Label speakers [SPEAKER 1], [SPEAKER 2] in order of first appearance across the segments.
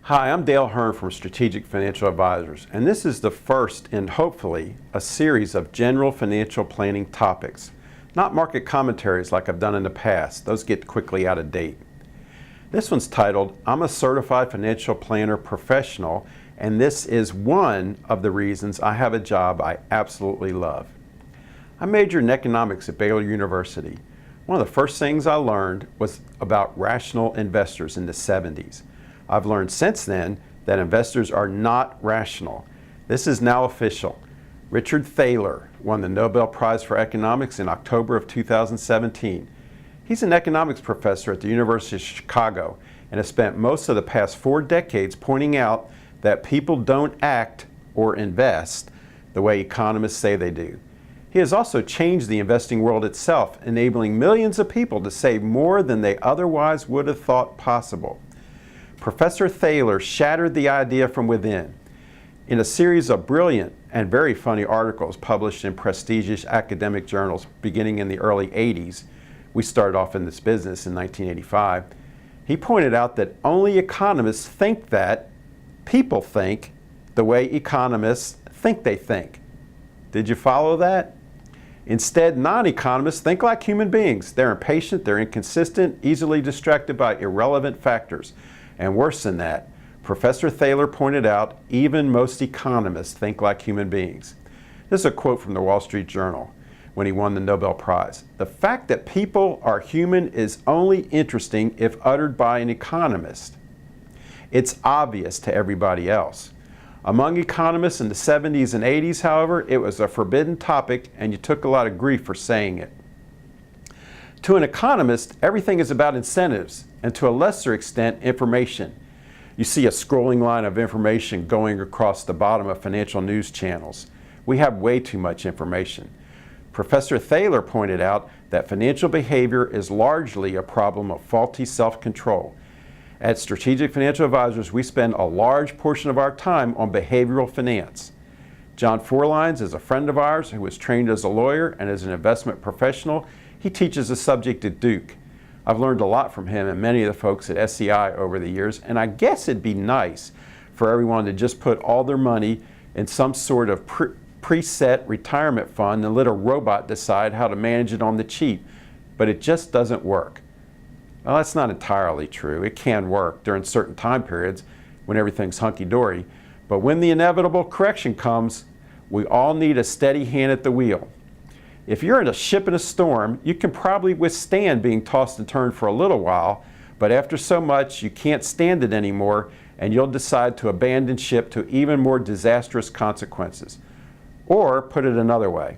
[SPEAKER 1] Hi, I'm Dale Hearn from Strategic Financial Advisors, and this is the first in, hopefully, a series of general financial planning topics, not market commentaries like I've done in the past. Those get quickly out of date. This one's titled, I'm a Certified Financial Planner Professional, and this is one of the reasons I have a job I absolutely love. I majored in economics at Baylor University. One of the first things I learned was about rational investors in the 70s. I've learned since then that investors are not rational. This is now official. Richard Thaler won the Nobel Prize for Economics in October of 2017. He's an economics professor at the University of Chicago and has spent most of the past 4 decades pointing out that people don't act or invest the way economists say they do. He has also changed the investing world itself, enabling millions of people to save more than they otherwise would have thought possible. Professor Thaler shattered the idea from within. In a series of brilliant and very funny articles published in prestigious academic journals beginning in the early 80s, we started off in this business in 1985, he pointed out that only economists think that people think the way economists think they think. Did you follow that? Instead, non-economists think like human beings. They're impatient, they're inconsistent, easily distracted by irrelevant factors. And worse than that, Professor Thaler pointed out, even most economists think like human beings. This is a quote from the Wall Street Journal when he won the Nobel Prize. The fact that people are human is only interesting if uttered by an economist. It's obvious to everybody else. Among economists in the 70s and 80s, however, it was a forbidden topic and you took a lot of grief for saying it. To an economist, everything is about incentives, and to a lesser extent, information. You see a scrolling line of information going across the bottom of financial news channels. We have way too much information. Professor Thaler pointed out that financial behavior is largely a problem of faulty self-control. At Strategic Financial Advisors, we spend a large portion of our time on behavioral finance. John Forlines is a friend of ours who was trained as a lawyer and as an investment professional. He teaches the subject at Duke. I've learned a lot from him and many of the folks at SEI over the years, and I guess it'd be nice for everyone to just put all their money in some sort of preset retirement fund and let a robot decide how to manage it on the cheap. But it just doesn't work. Well, that's not entirely true. It can work during certain time periods when everything's hunky-dory. But when the inevitable correction comes, we all need a steady hand at the wheel. If you're in a ship in a storm, you can probably withstand being tossed and turned for a little while, but after so much, you can't stand it anymore, and you'll decide to abandon ship to even more disastrous consequences. Or, put it another way,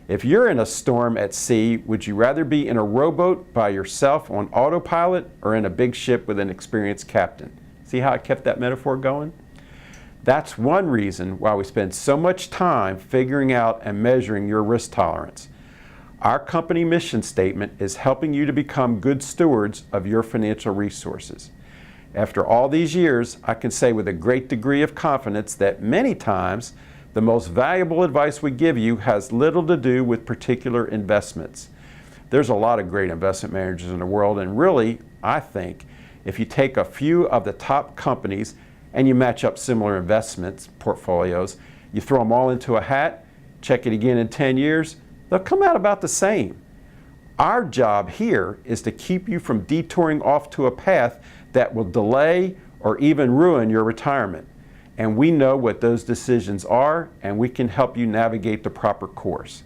[SPEAKER 1] if you're in a storm at sea, would you rather be in a rowboat by yourself on autopilot or in a big ship with an experienced captain? See how I kept that metaphor going? That's one reason why we spend so much time figuring out and measuring your risk tolerance. Our company mission statement is helping you to become good stewards of your financial resources. After all these years, I can say with a great degree of confidence that many times the most valuable advice we give you has little to do with particular investments. There's a lot of great investment managers in the world, and really, I think, if you take a few of the top companies and you match up similar investments portfolios, you throw them all into a hat, check it again in 10 years, they'll come out about the same. Our job here is to keep you from detouring off to a path that will delay or even ruin your retirement. And we know what those decisions are, and we can help you navigate the proper course.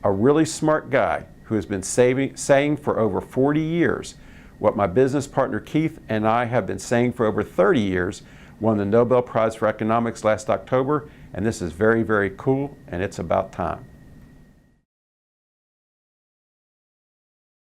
[SPEAKER 1] A really smart guy who has been saying for over 40 years what my business partner Keith and I have been saying for over 30 years, won the Nobel Prize for Economics last October, and this is very, very cool, and it's about time.